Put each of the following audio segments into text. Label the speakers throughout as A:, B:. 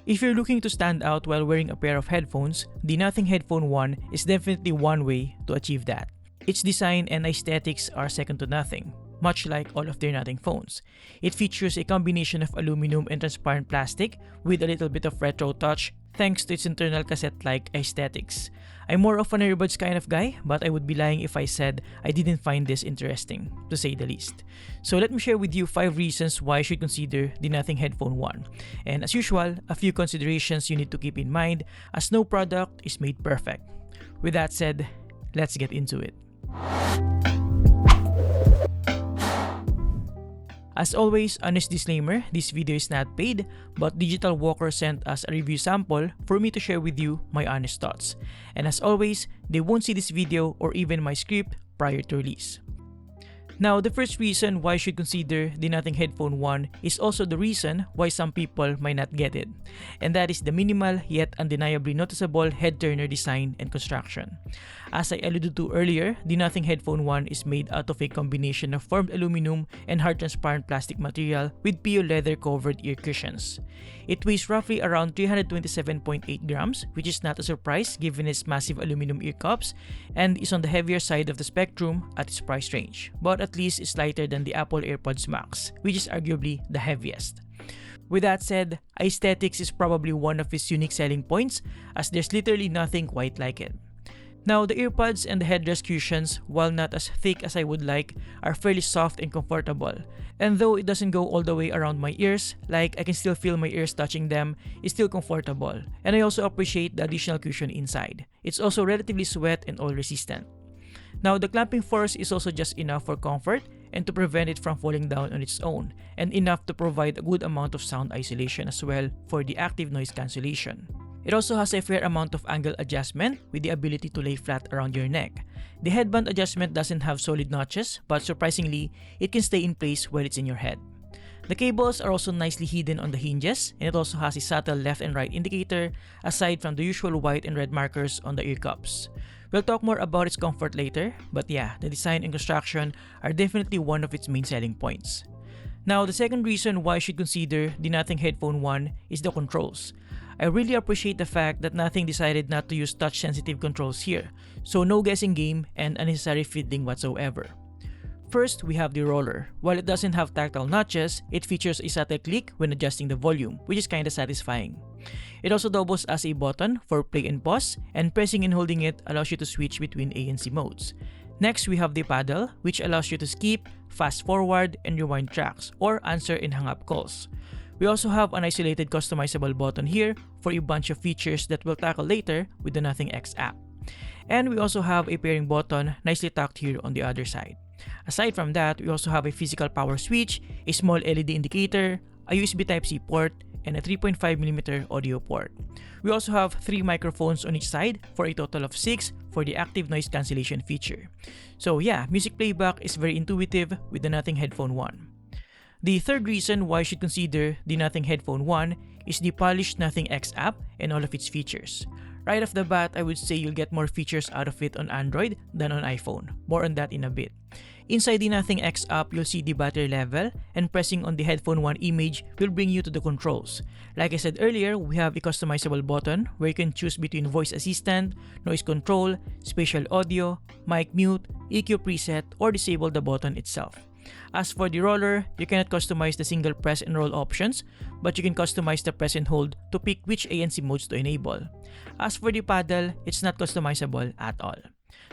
A: If you're looking to stand out while wearing a pair of headphones, the Nothing Headphone 1 is definitely one way to achieve that. Its design and aesthetics are second to nothing, much like all of their Nothing phones. It features a combination of aluminum and transparent plastic with a little bit of retro touch thanks to its internal cassette-like aesthetics. I'm more of an earbuds kind of guy, but I would be lying if I said I didn't find this interesting, to say the least. So let me share with you 5 reasons why you should consider the Nothing Headphone 1. And as usual, a few considerations you need to keep in mind as no product is made perfect. With that said, let's get into it. As always, honest disclaimer, this video is not paid, but Digital Walker sent us a review sample for me to share with you my honest thoughts. And as always, they won't see this video or even my script prior to release. Now, the first reason why you should consider the Nothing Headphone 1 is also the reason why some people might not get it. And that is the minimal yet undeniably noticeable head turner design and construction. As I alluded to earlier, the Nothing Headphone 1 is made out of a combination of formed aluminum and hard transparent plastic material with PU leather covered ear cushions. It weighs roughly around 327.8 grams, which is not a surprise given its massive aluminum ear cups, and is on the heavier side of the spectrum at its price range, but at least is lighter than the Apple AirPods Max, which is arguably the heaviest. With that said, aesthetics is probably one of its unique selling points, as there's literally nothing quite like it. Now, the earbuds and the headrest cushions, while not as thick as I would like, are fairly soft and comfortable. And though it doesn't go all the way around my ears, like I can still feel my ears touching them, it's still comfortable. And I also appreciate the additional cushion inside. It's also relatively sweat and oil resistant. Now, the clamping force is also just enough for comfort and to prevent it from falling down on its own, and enough to provide a good amount of sound isolation as well for the active noise cancellation. It also has a fair amount of angle adjustment with the ability to lay flat around your neck. The headband adjustment doesn't have solid notches, but surprisingly, it can stay in place while it's in your head. The cables are also nicely hidden on the hinges, and it also has a subtle left and right indicator aside from the usual white and red markers on the ear cups. We'll talk more about its comfort later, but yeah, the design and construction are definitely one of its main selling points. Now, the second reason why you should consider the Nothing Headphone 1 is the controls. I really appreciate the fact that Nothing decided not to use touch-sensitive controls here, so no guessing game and unnecessary fiddling whatsoever. First, we have the roller. While it doesn't have tactile notches, it features a subtle click when adjusting the volume, which is kinda satisfying. It also doubles as a button for play and pause, and pressing and holding it allows you to switch between A and C modes. Next, we have the paddle, which allows you to skip, fast forward, and rewind tracks, or answer and hang up calls. We also have an isolated customizable button here for a bunch of features that we'll tackle later with the Nothing X app. And we also have a pairing button nicely tucked here on the other side. Aside from that, we also have a physical power switch, a small LED indicator, a USB Type-C port, and a 3.5mm audio port. We also have 3 microphones on each side for a total of 6 for the active noise cancellation feature. So yeah, music playback is very intuitive with the Nothing Headphone 1. The third reason why you should consider the Nothing Headphone 1 is the polished Nothing X app and all of its features. Right off the bat, I would say you'll get more features out of it on Android than on iPhone. More on that in a bit. Inside the Nothing X app, you'll see the battery level, and pressing on the Headphone 1 image will bring you to the controls. Like I said earlier, we have a customizable button where you can choose between voice assistant, noise control, spatial audio, mic mute, EQ preset, or disable the button itself. As for the roller, you cannot customize the single press and roll options, but you can customize the press and hold to pick which ANC modes to enable. As for the paddle, it's not customizable at all.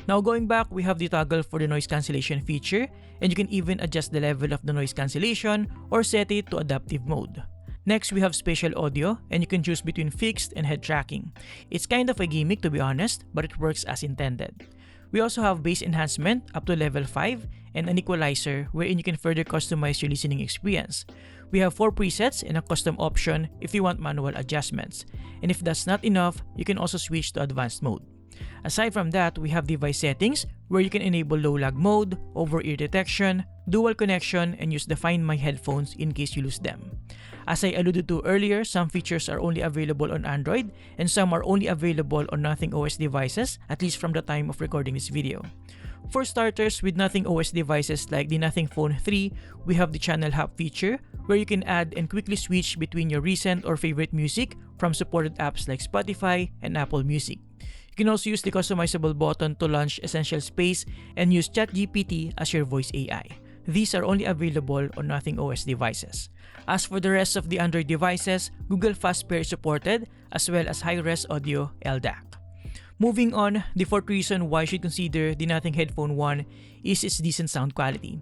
A: Now going back, we have the toggle for the noise cancellation feature, and you can even adjust the level of the noise cancellation or set it to adaptive mode. Next, we have spatial audio, and you can choose between fixed and head tracking. It's kind of a gimmick to be honest, but it works as intended. We also have bass enhancement up to level 5 and an equalizer wherein you can further customize your listening experience. We have 4 presets and a custom option if you want manual adjustments. And if that's not enough, you can also switch to advanced mode. Aside from that, we have device settings where you can enable low lag mode, over-ear detection, dual connection, and use the Find My headphones in case you lose them. As I alluded to earlier, some features are only available on Android and some are only available on Nothing OS devices, at least from the time of recording this video. For starters, with Nothing OS devices like the Nothing Phone 3, we have the channel hop feature where you can add and quickly switch between your recent or favorite music from supported apps like Spotify and Apple Music. You can also use the customizable button to launch Essential Space and use ChatGPT as your voice AI. These are only available on Nothing OS devices. As for the rest of the Android devices, Google Fast Pair is supported as well as high-res audio LDAC. Moving on, the fourth reason why you should consider the Nothing Headphone 1 is its decent sound quality.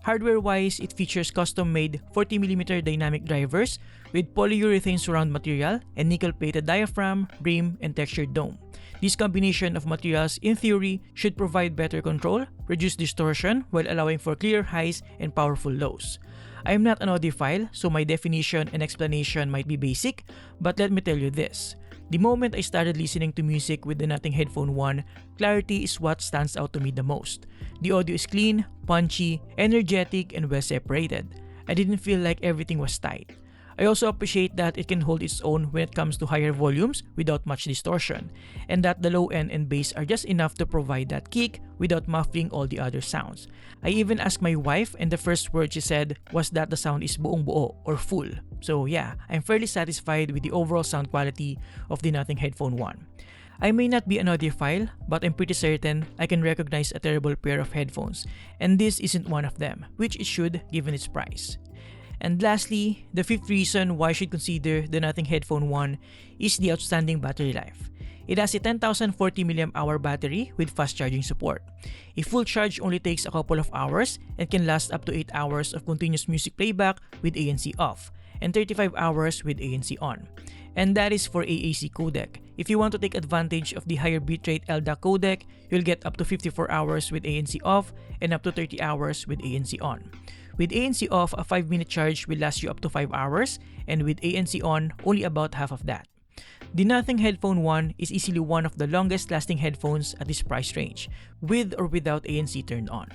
A: Hardware-wise, it features custom-made 40mm dynamic drivers with polyurethane surround material and nickel-plated diaphragm, brim, and textured dome. This combination of materials, in theory, should provide better control, reduce distortion, while allowing for clear highs and powerful lows. I am not an audiophile, so my definition and explanation might be basic, but let me tell you this. The moment I started listening to music with the Nothing Headphone 1, clarity is what stands out to me the most. The audio is clean, punchy, energetic, and well separated. I didn't feel like everything was tight. I also appreciate that it can hold its own when it comes to higher volumes without much distortion, and that the low end and bass are just enough to provide that kick without muffling all the other sounds. I even asked my wife, and the first word she said was that the sound is buong buo or full. So yeah, I'm fairly satisfied with the overall sound quality of the Nothing Headphone 1. I may not be an audiophile, but I'm pretty certain I can recognize a terrible pair of headphones, and this isn't one of them, which it should given its price. And lastly, the fifth reason why you should consider the Nothing Headphone 1 is the outstanding battery life. It has a 10,040 mAh battery with fast charging support. A full charge only takes a couple of hours and can last up to 8 hours of continuous music playback with ANC off and 35 hours with ANC on. And that is for AAC codec. If you want to take advantage of the higher bitrate LDAC codec, you'll get up to 54 hours with ANC off and up to 30 hours with ANC on. With ANC off, a 5-minute charge will last you up to 5 hours, and with ANC on, only about half of that. The Nothing Headphone 1 is easily one of the longest lasting headphones at this price range, with or without ANC turned on.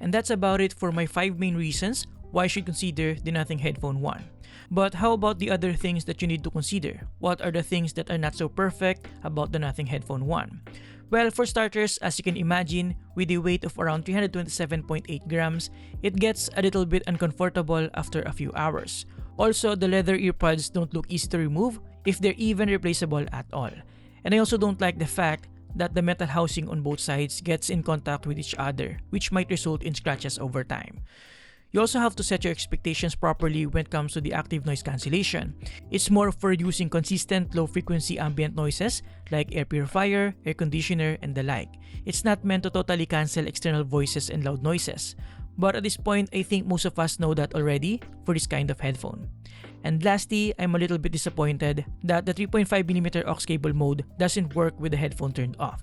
A: And that's about it for my 5 main reasons why you should consider the Nothing Headphone 1. But how about the other things that you need to consider? What are the things that are not so perfect about the Nothing Headphone 1? Well, for starters, as you can imagine, with a weight of around 327.8 grams, it gets a little bit uncomfortable after a few hours. Also, the leather earbuds don't look easy to remove if they're even replaceable at all. And I also don't like the fact that the metal housing on both sides gets in contact with each other, which might result in scratches over time. You also have to set your expectations properly when it comes to the active noise cancellation. It's more for reducing consistent low-frequency ambient noises like air purifier, air conditioner, and the like. It's not meant to totally cancel external voices and loud noises. But at this point, I think most of us know that already for this kind of headphone. And lastly, I'm a little bit disappointed that the 3.5mm aux cable mode doesn't work with the headphone turned off.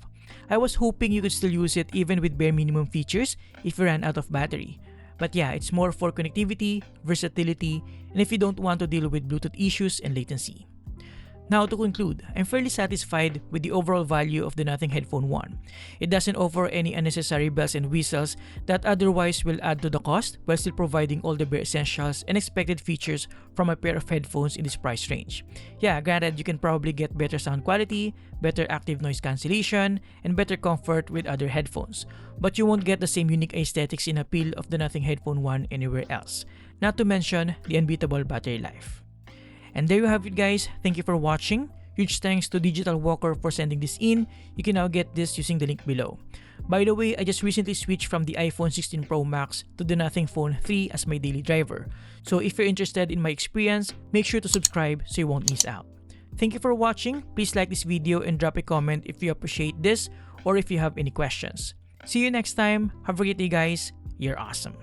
A: I was hoping you could still use it even with bare minimum features if you ran out of battery. But yeah, it's more for connectivity, versatility, and if you don't want to deal with Bluetooth issues and latency. Now to conclude, I'm fairly satisfied with the overall value of the Nothing Headphone 1. It doesn't offer any unnecessary bells and whistles that otherwise will add to the cost while still providing all the bare essentials and expected features from a pair of headphones in this price range. Yeah, granted, you can probably get better sound quality, better active noise cancellation, and better comfort with other headphones, but you won't get the same unique aesthetics and appeal of the Nothing Headphone 1 anywhere else, not to mention the unbeatable battery life. And there you have it, guys. Thank you for watching. Huge thanks to Digital Walker for sending this in. You can now get this using the link below. By the way, I just recently switched from the iPhone 16 Pro Max to the Nothing Phone 3 as my daily driver. So if you're interested in my experience, make sure to subscribe so you won't miss out. Thank you for watching. Please like this video and drop a comment if you appreciate this or if you have any questions. See you next time. Have a great day, guys. You're awesome.